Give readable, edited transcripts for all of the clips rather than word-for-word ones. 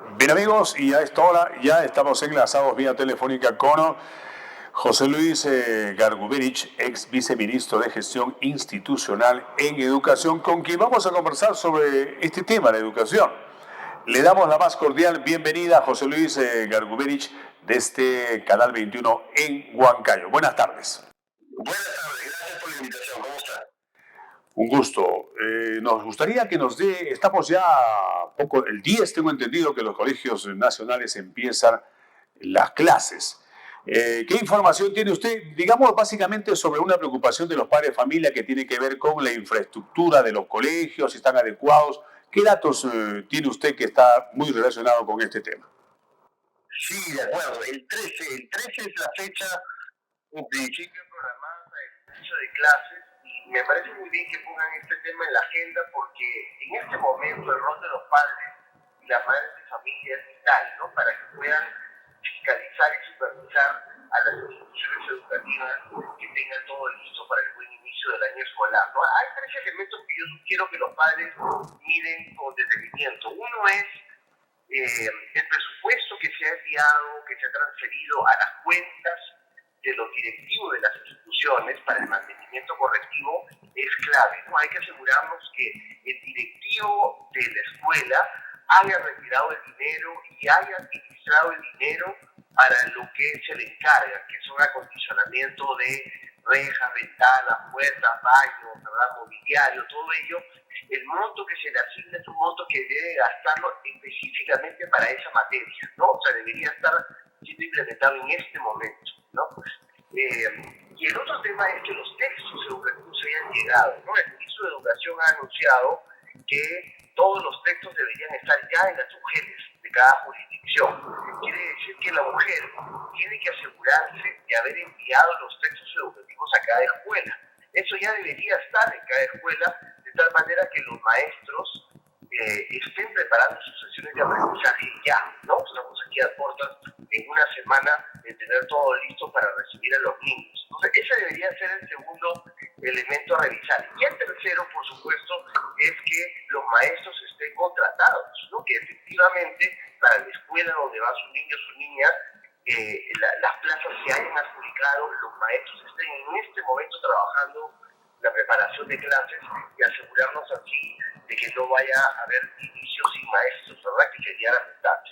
Bien amigos, y a esta hora ya estamos enlazados vía telefónica con José Luis Garguberich, ex viceministro de Gestión Institucional en Educación, con quien vamos a conversar sobre este tema, la educación. Le damos la más cordial bienvenida a José Luis Garguberich de este Canal 21 en Huancayo. Buenas tardes. Buenas tardes, gracias por la invitación. ¿Cómo está? Un gusto. Nos gustaría que nos dé, estamos ya poco, el 10 tengo entendido que los colegios nacionales empiezan las clases. ¿Qué información tiene usted, digamos, básicamente sobre una preocupación de los padres de familia que tiene que ver con la infraestructura de los colegios, si están adecuados? ¿Qué datos tiene usted que está muy relacionado con este tema? Sí, de acuerdo. El 13 es la fecha en principio programada para el inicio de clases y me parece muy bien que pongan este tema en la agenda porque en este momento el rol de los padres y las madres de familia es vital, ¿no? Para que puedan fiscalizar y supervisar a las instituciones educativas que tengan todo listo para el buen inicio del año escolar, ¿no? Hay tres elementos que yo sugiero que los padres miren con detenimiento. Uno es el presupuesto que se ha enviado, que se ha transferido a las cuentas de los directivos de las instituciones para el mantenimiento correctivo es clave, ¿no? Hay que asegurarnos que el directivo de la escuela haya retirado el dinero y haya administrado el dinero para lo que se le encarga, que son acondicionamiento de rejas, ventanas, puertas, baños, ¿verdad? Mobiliario, todo ello. El monto que se le asigna es un monto que debe gastarlo específicamente para esa materia, ¿no? O sea, debería estar siendo implementado en este momento, ¿no? Y el otro tema es que los textos educativos hayan llegado, ¿no? El ministro de Educación ha anunciado que todos los textos deberían estar ya en las UGELs de cada jurisdicción. Quiere decir que la mujer tiene que asegurarse de haber enviado los textos educativos a cada escuela. Eso ya debería estar en cada escuela, de tal manera que los maestros estén preparando sus sesiones de aprendizaje ya, ¿no? Estamos aquí a puertas en una semana de tener todo listo para recibir a los niños. Entonces, ese debería ser el segundo elemento a revisar. Y el tercero, por supuesto, es que los maestros estén contratados, ¿no? Que efectivamente para la escuela donde va su niño o su niña, las plazas se hayan adjudicado, los maestros estén en este momento trabajando la preparación de clases y asegurarnos así de que no vaya a haber inicio sin maestros, ¿verdad? Que sería lamentable.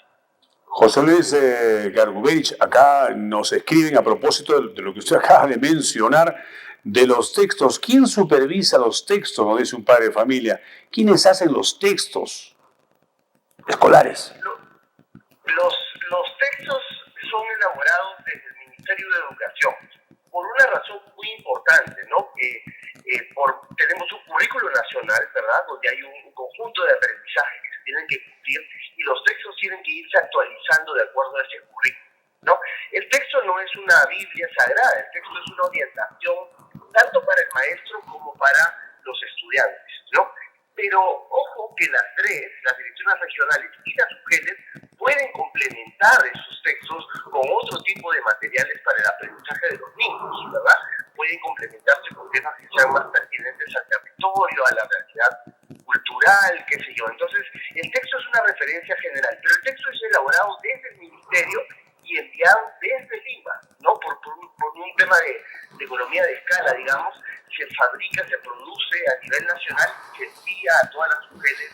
José Luis Garguberich, acá nos escriben a propósito de lo que usted acaba de mencionar, de los textos. ¿Quién supervisa los textos? Nos dice un padre de familia. ¿Quiénes hacen los textos escolares? Los textos son elaborados desde el Ministerio de Educación por una razón muy importante, ¿no? Tenemos un currículo nacional, ¿verdad? Donde hay un conjunto de aprendizajes que se tienen que cumplir y los textos tienen que irse actualizando de acuerdo a ese currículo, ¿no? El texto no es una Biblia sagrada, el texto es una orientación tanto para el maestro como para los estudiantes, ¿no? Pero ojo que las direcciones regionales y las UGELs, pueden complementar esos textos con otro tipo de materiales para el aprendizaje de los niños, ¿verdad? Pueden complementarse con temas que sean más pertinentes al territorio, a la realidad cultural, qué sé yo. Entonces, el texto es una referencia general, pero el texto es elaborado desde el ministerio y enviado desde Lima, ¿no? Por un tema de economía de escala, digamos, se fabrica, se produce a nivel nacional y se envía a todas las mujeres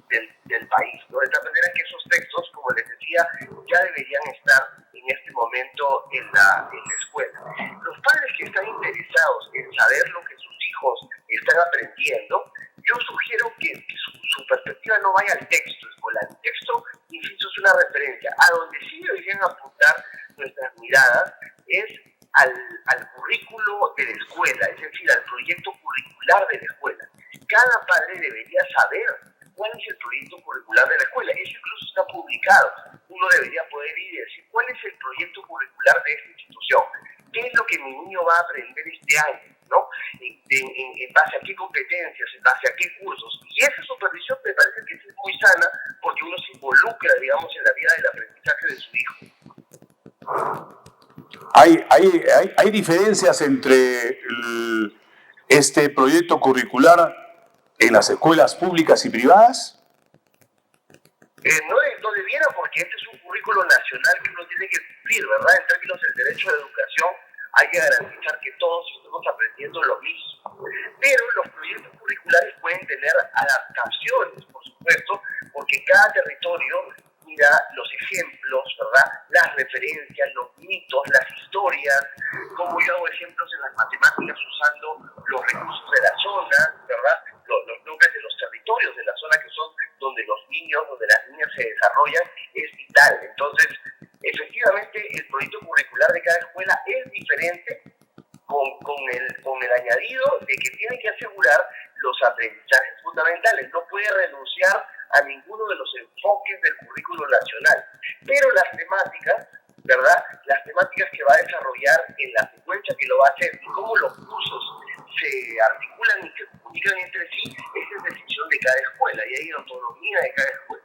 del país, ¿no? De tal manera que esos textos, como les decía, ya deberían estar en este momento en la escuela. Los padres que están interesados en saber lo que sus hijos están aprendiendo, yo sugiero que su perspectiva no vaya al texto escolar. El texto, insisto, es una referencia. A donde sí deberían apuntar nuestras miradas es al currículo de la escuela, es decir, al proyecto curricular de la escuela. Cada padre debería saber cuál es el proyecto curricular de la escuela. Eso incluso está publicado. Uno debería poder ir y decir cuál es el proyecto curricular de esta institución. ¿Qué es lo que mi niño va a aprender este año? ¿No? En base a qué competencias, en base a qué cursos. Y esa supervisión me parece que es muy sana porque uno se involucra, digamos, en la vida del aprendizaje de su hijo. ¿Hay diferencias entre este proyecto curricular en las escuelas públicas y privadas? No debiera, porque este es un currículo nacional que uno tiene que cumplir, ¿verdad? En términos del derecho a la educación, hay que garantizar que todos estemos aprendiendo lo mismo. Pero los proyectos curriculares pueden tener adaptaciones, por supuesto, porque cada territorio mira los ejemplos, ¿verdad? Las referencias, los mitos, las historias, como yo hago ejemplos en las matemáticas usando los recursos de la zona, ¿verdad? Los nombres de los territorios de la zona que son donde los niños, donde las niñas se desarrollan, es vital. Entonces, efectivamente, el proyecto curricular de cada escuela es diferente con el añadido de que tiene que asegurar los aprendizajes fundamentales. No puede renunciar a ninguno de los enfoques del currículo nacional. Pero las temáticas, ¿verdad? Las temáticas que va a desarrollar en la secuencia que lo va a hacer y cómo los cursos se articulan y se comunican entre sí, esa es decisión de cada escuela y hay autonomía de cada escuela.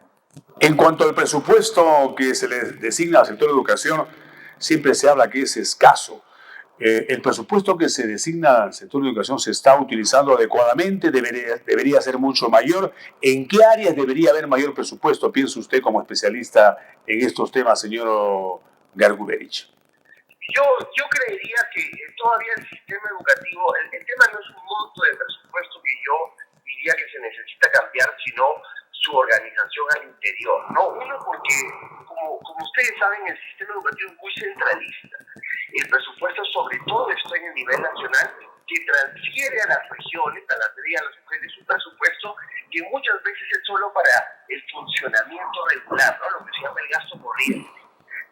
En cuanto al presupuesto que se le designa al sector de educación, siempre se habla que es escaso. ¿El presupuesto que se designa al sector de educación se está utilizando adecuadamente? ¿Debería ser mucho mayor? ¿En qué áreas debería haber mayor presupuesto? Piensa usted como especialista en estos temas, señor Garguberich. Yo creería que todavía el sistema educativo, el tema no es un monto de presupuesto que yo diría que se necesita cambiar, sino su organización al interior, ¿no? Uno, porque, como ustedes saben, el sistema educativo es muy centralista. El presupuesto, sobre todo, está en el nivel nacional, que transfiere a las regiones, a las mujeres, un presupuesto que muchas veces es solo para el funcionamiento regular, ¿no? Lo que se llama el gasto corriente.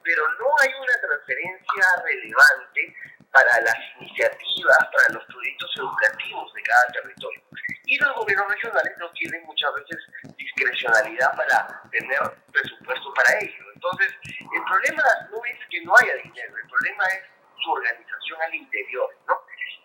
Pero no hay una transferencia relevante para las iniciativas, para los proyectos educativos de cada territorio. Y los gobiernos regionales no tienen muchas veces discrecionalidad para tener presupuesto para ello. Entonces, el problema no es que no haya dinero, el problema es su organización al interior, ¿no?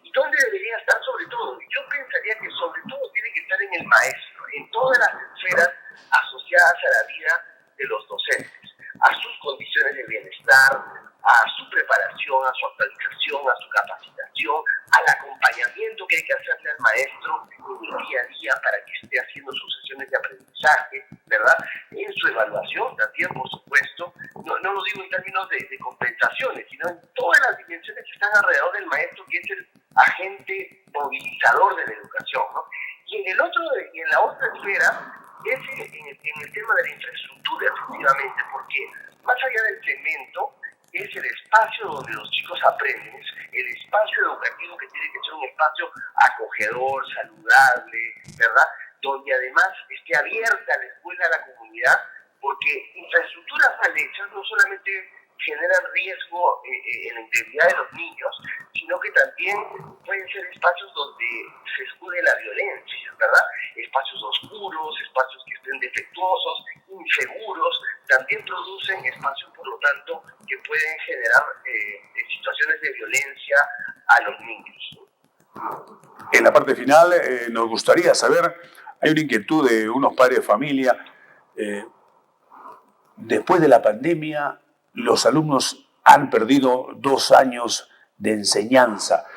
¿Y dónde debería estar sobre todo? Yo pensaría que sobre todo tiene que estar en el maestro, en todas las esferas asociadas a la vida de los docentes, a sus condiciones de bienestar, a su preparación, a su actualización, a su capacitación, al acompañamiento que hay que hacerle al maestro en el día a día para que esté haciendo sus sesiones de aprendizaje, ¿verdad? En su evaluación también, por supuesto. No lo digo en términos de compensaciones, sino en todas las dimensiones que están alrededor del maestro, que es el agente movilizador de la educación, ¿no? Y en la otra esfera, es en el tema de la infraestructura, efectivamente, porque más allá del cemento, es el espacio donde los chicos aprenden, es el espacio educativo que tiene que ser un espacio acogedor, saludable, ¿verdad? Donde además esté abierta la escuela a la comunidad, porque infraestructuras mal hechas no solamente generan riesgo en la integridad de los niños, sino que también pueden ser espacios donde se escude la violencia, ¿verdad? Espacios oscuros, espacios que estén defectuosos, inseguros, también producen espacios, por lo tanto, que pueden generar situaciones de violencia a los niños. En la parte final, nos gustaría saber, hay una inquietud de unos padres de familia, después de la pandemia, los alumnos han perdido 2 años de enseñanza.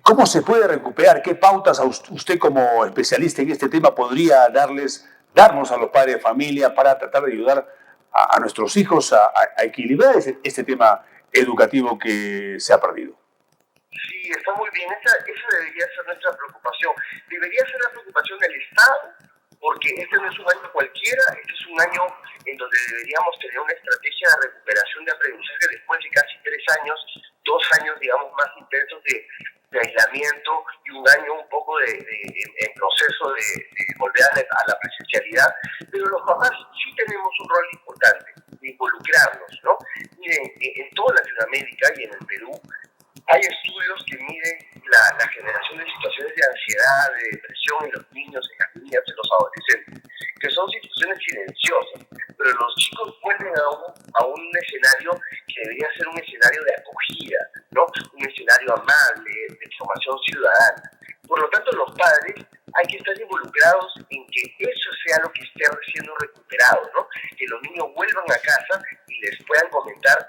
¿Cómo se puede recuperar? ¿Qué pautas usted como especialista en este tema podría darnos a los padres de familia para tratar de ayudar a nuestros hijos a equilibrar este tema educativo que se ha perdido? Sí, está muy bien. Esa debería ser nuestra preocupación. Debería ser la preocupación del Estado, porque este no es un año cualquiera, este es un año en donde deberíamos tener una estrategia de recuperación de aprendizaje después de casi 3 años, 2 años, digamos, más intensos de aislamiento y un año un poco en proceso de volver a la presencialidad. Pero los papás sí tenemos un rol importante de involucrarnos, ¿no? Miren, en toda Latinoamérica y en el Perú, hay estudios que miden la generación de situaciones de ansiedad, de depresión en los niños, en las niñas, en los adolescentes, que son situaciones silenciosas, pero los chicos vuelven a un escenario que debería ser un escenario de acogida, ¿no? Un escenario amable, de formación ciudadana. Por lo tanto, los padres hay que estar involucrados en que eso sea lo que esté siendo recuperado, ¿no? Que los niños vuelvan a casa y les puedan comentar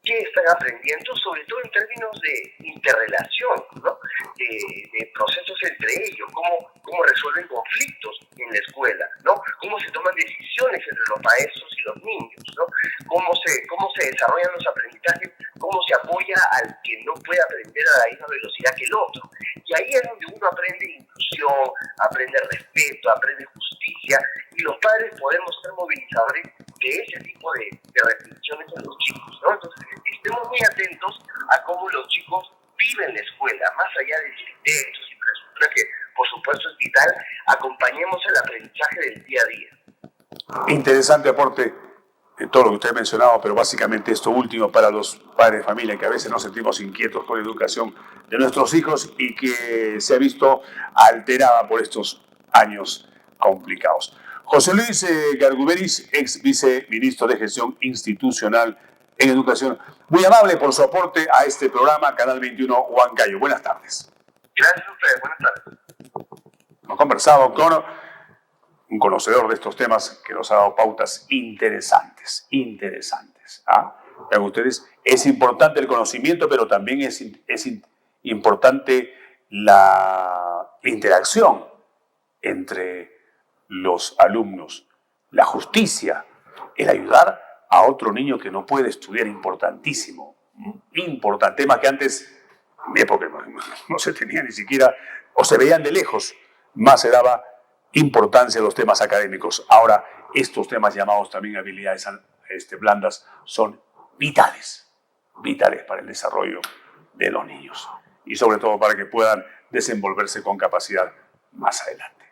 qué están aprendiendo, sobre todo en términos de interrelación, ¿no? De procesos entre ellos, cómo resuelven conflictos en la escuela, ¿no? Cómo se toman decisiones entre los maestros y los niños, ¿no? Cómo se desarrollan los aprendizajes, cómo se apoya al que no puede aprender a la misma velocidad que el otro. Y ahí es donde uno aprende inclusión, aprende respeto, aprende justicia, y los padres podemos ser movilizadores de ese tipo de reflexiones en los chicos, ¿no? Entonces, estemos muy atentos a cómo los chicos viven la escuela, más allá de textos y infraestructura, que por supuesto es vital, acompañemos el aprendizaje del día a día. Interesante aporte de todo lo que usted ha mencionado, pero básicamente esto último para los padres de familia, que a veces nos sentimos inquietos por la educación de nuestros hijos y que se ha visto alterada por estos años complicados. José Luis Garguberis, ex viceministro de Gestión Institucional en Educación, muy amable por su aporte a este programa, Canal 21 Huancayo. Buenas tardes. Gracias a ustedes, buenas tardes. Hemos conversado con un conocedor de estos temas que nos ha dado pautas interesantes. Vean ustedes, es importante el conocimiento, pero también es importante la interacción entre los alumnos, la justicia, el ayudar a otro niño que no puede estudiar, importantísimo. Importante, tema que antes, en mi época, no se tenía ni siquiera, o se veían de lejos, más se daba importancia a los temas académicos. Ahora, estos temas llamados también habilidades blandas son vitales para el desarrollo de los niños y sobre todo para que puedan desenvolverse con capacidad más adelante.